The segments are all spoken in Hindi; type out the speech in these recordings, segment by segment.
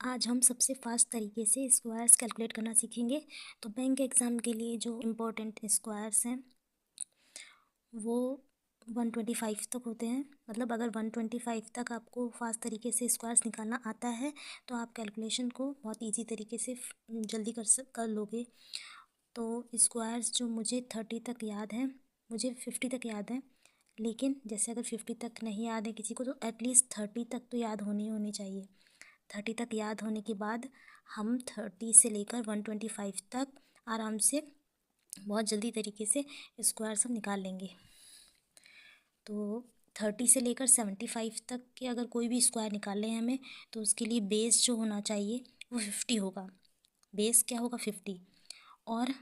आज हम सबसे फास्ट तरीके से स्क्वायर्स कैलकुलेट करना सीखेंगे। तो बैंक एग्ज़ाम के लिए जो इम्पोर्टेंट स्क्वायर्स हैं वो 125 तक होते हैं। मतलब अगर 125 तक आपको फास्ट तरीके से स्क्वायर्स निकालना आता है तो आप कैलकुलेशन को बहुत इजी तरीके से जल्दी कर लोगे। तो स्क्वायर्स जो मुझे 30 तक याद है, मुझे 50 तक याद है, लेकिन जैसे अगर 50 तक नहीं याद है किसी को तो एटलीस्ट 30 तक तो याद होनी चाहिए। 30 तक याद होने के बाद हम 30 से लेकर 125 तक आराम से बहुत जल्दी तरीके से स्क्वायर सब निकाल लेंगे। तो 30 से लेकर 75 तक के अगर कोई भी स्क्वायर निकालने हैं हमें तो उसके लिए बेस जो होना चाहिए वो 50 होगा। बेस क्या होगा? 50। और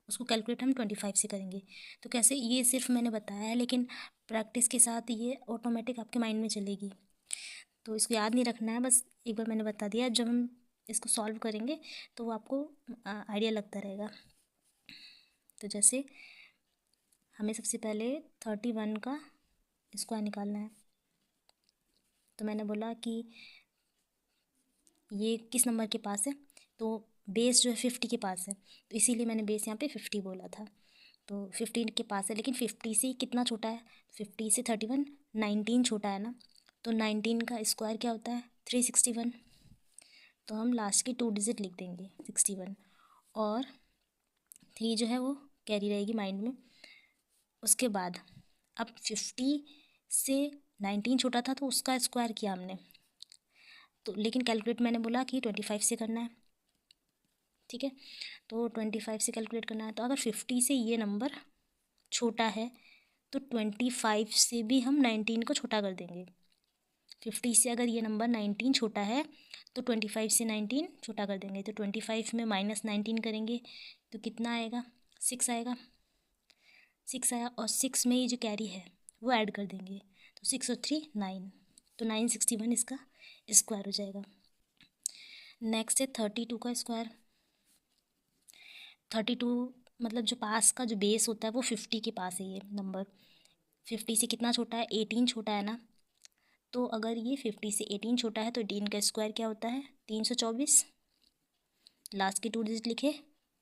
उसको कैलकुलेट हम 25 से करेंगे। तो कैसे, ये सिर्फ मैंने बताया है, लेकिन प्रैक्टिस के साथ ये ऑटोमेटिक आपके माइंड में चलेगी। तो इसको याद नहीं रखना है, बस एक बार मैंने बता दिया। जब हम इसको सॉल्व करेंगे तो वो आपको आइडिया लगता रहेगा। तो जैसे हमें सबसे पहले 31 का स्क्वायर निकालना है। तो मैंने बोला कि ये किस नंबर के पास है, तो बेस जो है 50 के पास है, तो इसीलिए मैंने बेस यहाँ पे 50 बोला था। तो 15 के पास है, लेकिन 50 से कितना छोटा है? 50 से 31 19 छोटा है ना। तो 19 का स्क्वायर क्या होता है? 361। तो हम लास्ट की 2 डिजिट लिख देंगे 61, और 3 जो है वो कैरी रहेगी माइंड में। उसके बाद अब 50 से 19 छोटा था तो उसका स्क्वायर किया हमने, तो लेकिन कैलकुलेट मैंने बोला कि 25 से करना है। ठीक है, तो 25 से कैलकुलेट करना है। तो अगर 50 से ये नंबर छोटा है तो 25 से भी हम 19 को छोटा कर देंगे। 50 से अगर ये नंबर 19 छोटा है तो 25 से 19 छोटा कर देंगे। तो 25 में -19 करेंगे तो कितना आएगा? 6 आएगा। 6 आया, और 6 में ये जो कैरी है वो ऐड कर देंगे। तो 6 और 3 9, तो 961 इसका स्क्वायर हो जाएगा। नेक्स्ट है 32 का स्क्वायर। 32 मतलब जो पास का जो बेस होता है वो 50 के पास है ये नंबर। 50 से कितना छोटा है? 18 छोटा है ना। तो अगर ये 50 से 18 छोटा है तो 18 का स्क्वायर क्या होता है? 324। लास्ट की 2 डिजिट लिखे,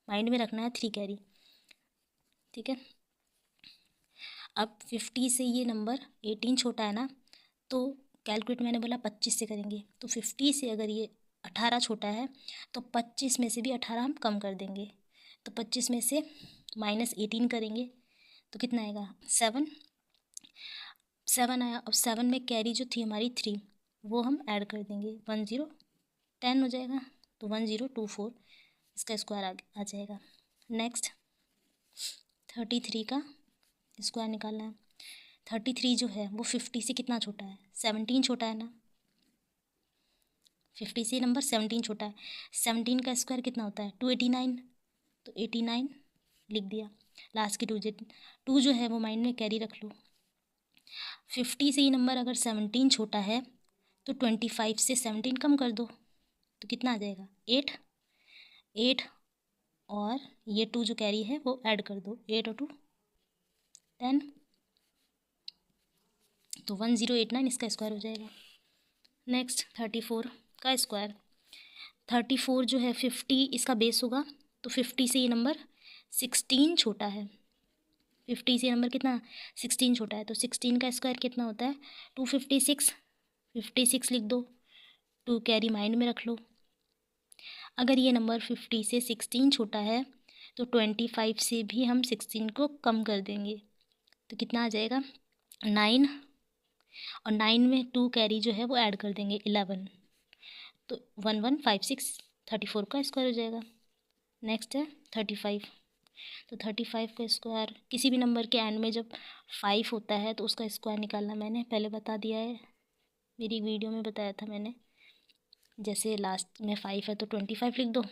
माइंड में रखना है 3 कैरी। ठीक है, अब 50 से ये नंबर 18 छोटा है ना, तो कैलकुलेट मैंने बोला 25 से करेंगे। तो 50 से अगर ये 18 छोटा है तो 25 में से भी 18 हम कम कर देंगे। तो 25 में से -18 करेंगे तो कितना आएगा? 7। 7 आया। अब 7 में कैरी जो थी हमारी 3, वो हम ऐड कर देंगे। 10 10 हो जाएगा, तो 1024 इसका स्क्वायर आ जाएगा। नेक्स्ट 33 का स्क्वायर निकालना है। 33 जो है वो 50 से कितना छोटा है? 17 छोटा है ना। 50 से नंबर 17 छोटा है। 17 का स्क्वायर कितना होता है? 289। तो 89 लिख दिया। लास्ट की 2 डिजिट 2 जो है वो माइंड में कैरी रख लो। 50 से ये नंबर अगर 17 छोटा है तो 25 से 17 कम कर दो तो कितना आ जाएगा? 8। 8 और ये 2 जो कैरी है वो ऐड कर दो। 8 और 2 10, तो 1089 इसका स्क्वायर हो जाएगा। नेक्स्ट 34 का स्क्वायर। 34 जो है 50 इसका बेस होगा, तो 50 से ये नंबर 16 छोटा है। 50 से नंबर कितना? 16 छोटा है, तो 16 का स्क्वायर कितना होता है? 256। 56 लिख दो, 2 कैरी माइंड में रख लो। अगर ये नंबर 50 से 16 छोटा है तो 25 से भी हम 16 को कम कर देंगे तो कितना आ जाएगा? 9, और 9 में 2 कैरी जो है वो ऐड कर देंगे 11, तो 1156 34 का स्क्वायर हो जाएगा। नेक्स्ट है 35। तो 35 का स्क्वायर, किसी भी नंबर के एंड में जब 5 होता है तो उसका स्क्वायर निकालना मैंने पहले बता दिया है, मेरी वीडियो में बताया था मैंने। जैसे लास्ट में 5 है तो 25 लिख दो,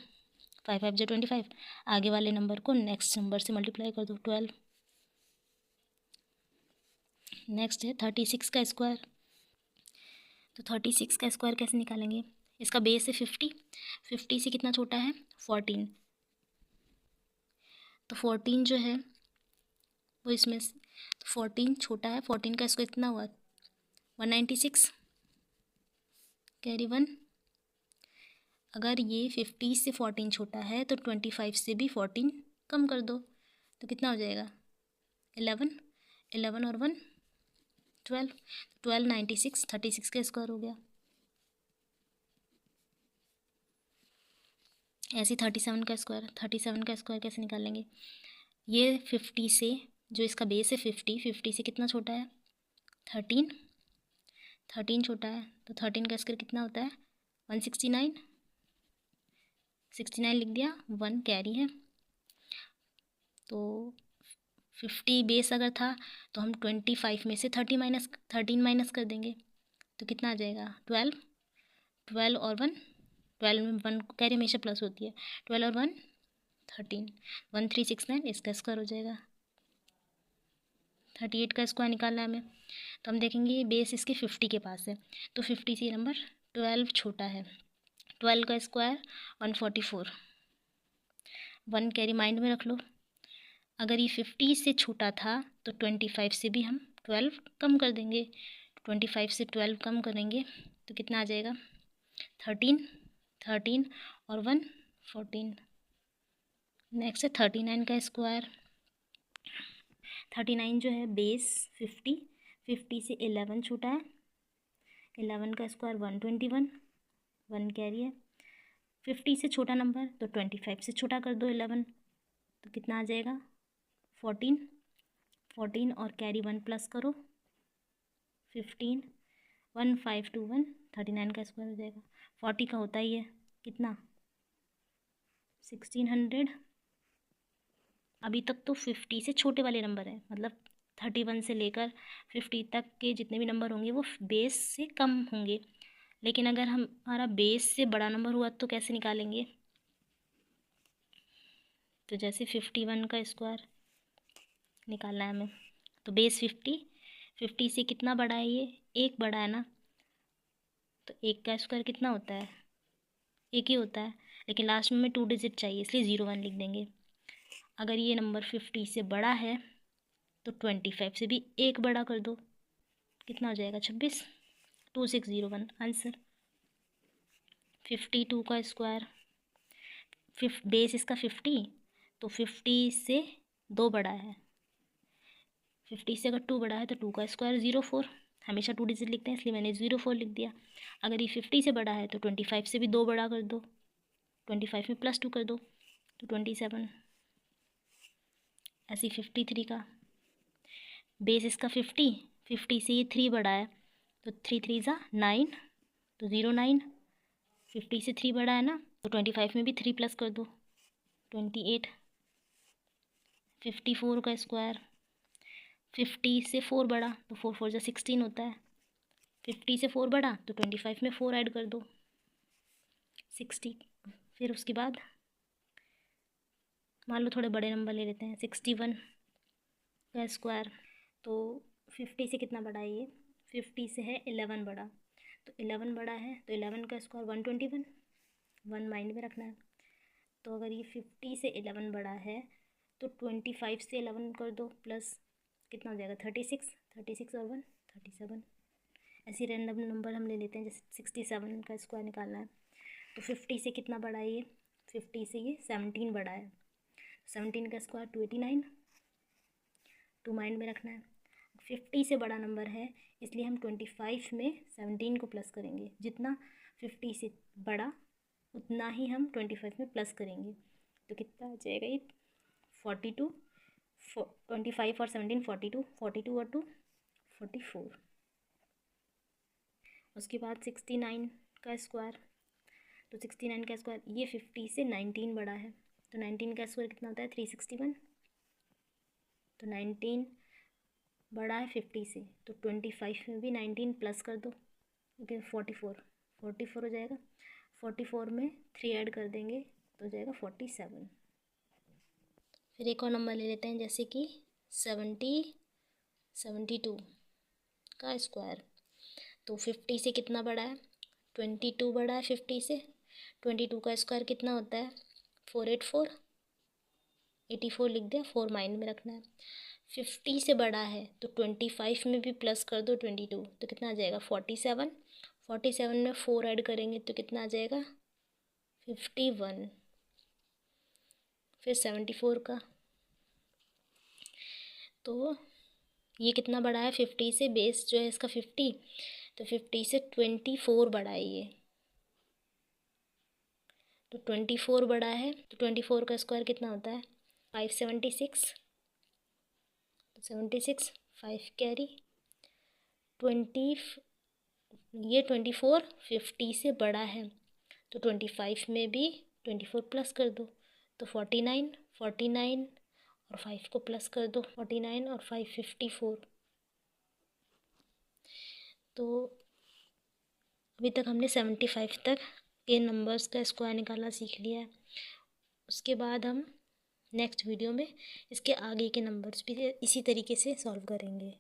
5 5 जो 25, आगे वाले नंबर को नेक्स्ट नंबर से मल्टीप्लाई कर दो 12। नेक्स्ट है 36 का स्क्वायर। तो 36 का स्क्वायर कैसे निकालेंगे? इसका बेस है 50। 50 से कितना छोटा है? 14। तो 14 जो है वो इसमें से, तो 14 छोटा है। 14 का स्क्वायर कितना हुआ? 196 कैरी 1, अगर ये 50 से 14 छोटा है तो 25 से भी 14 कम कर दो, तो कितना हो जाएगा 11, 11 और 1 12, 12 96, 36 का स्क्वायर हो गया। ऐसे 37 का स्क्वायर, 37 का स्क्वायर कैसे निकालेंगे, ये 50 से, जो इसका बेस है 50 से कितना छोटा है 13, 13 छोटा है, तो 13 का स्क्वायर कितना होता है 169, 69 लिख दिया, 1 कैरी है। तो 50 बेस अगर था तो हम 25 में से 13 माइनस कर देंगे, तो कितना आ जाएगा 12, 12 और 1, 12 में 1 कैरी हमेशा प्लस होती है, 12 और 1 13, 1369, इसका स्क्वायर हो जाएगा। 38 का स्क्वायर निकालना है हमें, तो हम देखेंगे ये बेस इसके 50 के पास है, तो 50 से नंबर 12 छोटा है, 12 का स्क्वायर 144, 1 कैरी माइंड में रख लो। अगर ये 50 से छोटा था तो 25 से भी हम 12 कम कर देंगे, 25 से 12 कम करेंगे तो कितना आ जाएगा 13, 13 और 1 14। नेक्स्ट है 39 का स्क्वायर। 39 जो है बेस 50 से 11 छोटा है, 11 का स्क्वायर 121, 1 कैरी है। 50 से छोटा नंबर तो 25 से छोटा कर दो 11, तो कितना आ जाएगा 14, 14 और कैरी 1 प्लस करो 15, 1521, 39 का स्क्वायर हो जाएगा। 40 का होता ही है कितना 1600। अभी तक तो 50 से छोटे वाले नंबर हैं, मतलब 31 से लेकर 50 तक के जितने भी नंबर होंगे वो बेस से कम होंगे, लेकिन अगर हमारा बेस से बड़ा नंबर हुआ तो कैसे निकालेंगे, तो जैसे 51 का स्क्वायर निकालना है हमें, तो बेस 50 से कितना बड़ा है, ये एक बड़ा है ना, तो एक का स्क्वायर कितना होता है एक ही होता है, लेकिन लास्ट में हमें 2 डिजिट चाहिए इसलिए 01 लिख देंगे। अगर ये नंबर 50 से बड़ा है तो 25 से भी एक बड़ा कर दो, कितना हो जाएगा 26, 2601 आंसर। 52 का स्क्वायर, बेस इसका 50, तो 50 से 2 बड़ा है, 50 से अगर 2 बड़ा है तो 2 का स्क्वायर 04, हमेशा 2 डिजिट लिखते हैं इसलिए मैंने 04 लिख दिया। अगर ये 50 से बड़ा है तो 25 से भी 2 बड़ा कर दो, 25 में +2 कर दो तो 27। ऐसे 53 का बेस इसका 50 से ये 3 बड़ा है, तो 3 3 ज़ा 9, तो 09। 50 से 3 बड़ा है ना, तो 25 में भी 3 प्लस कर दो 28। 54 का स्क्वायर, 50 से 4 बड़ा तो 4 4 ज़ा 16 होता है, 50 से 4 बड़ा तो 25 में 4 ऐड कर दो 60। फिर उसके बाद मान लो थोड़े बड़े नंबर ले लेते हैं, 61 का स्क्वायर, तो 50 से कितना बड़ा है ये 50 से है 11 बड़ा, तो 11 बड़ा है तो 11 का स्क्वायर 121, 1 माइंड में रखना है। तो अगर ये 50 से 11 बड़ा है तो 25 से 11 कर दो प्लस कितना हो जाएगा 36, 36 और 1 37। ऐसे रैंडम नंबर हम ले लेते हैं, जैसे 67 का स्क्वायर निकालना है, तो 50 से कितना बड़ा है ये 50 से ये 17 बड़ा है, 17 का स्क्वायर 289, 2 माइंड में रखना है। 50 से बड़ा नंबर है इसलिए हम 25 में 17 को प्लस करेंगे, जितना 50 से बड़ा उतना ही हम 25 में प्लस करेंगे, तो कितना आ जाएगा ये 42, 25 और 17 42, 42 और 2 44। उसके बाद 69 का स्क्वायर, तो 69 का स्क्वायर ये 50 से 19 बड़ा है, तो 19 का स्क्वायर कितना होता है 361, तो 19 बड़ा है 50 से, तो 25 में भी 19 प्लस कर दो, ओके 44 हो जाएगा। 44 में 3 ऐड कर देंगे तो हो जाएगा 47। फिर एक और नंबर ले लेते हैं, जैसे कि 72 का स्क्वायर, तो 50 से कितना बड़ा है 22 बड़ा है 50 से, 22 का स्क्वायर कितना होता है 484, 84 लिख दिया, 4 माइंड में रखना है। 50 से बड़ा है तो 25 में भी प्लस कर दो 22, तो कितना आ जाएगा 47, 47 में 4 ऐड करेंगे तो कितना आ जाएगा 51, फिर 74 का, तो ये कितना बड़ा है 50 से, बेस जो है इसका 50, तो 50 से 24 बड़ा है ये, तो 24 बड़ा है, तो 24 का स्क्वायर कितना होता है 576, तो 76, 5 कैरी 20, ये 24 50 से बड़ा है, तो 25 में भी 24 प्लस कर दो, तो 49, 49 और 5 को प्लस कर दो, 49 और 5 54। तो अभी तक हमने 75 तक के नंबर्स का स्क्वायर निकालना सीख लिया है। उसके बाद हम नेक्स्ट वीडियो में इसके आगे के नंबर्स भी इसी तरीके से सॉल्व करेंगे।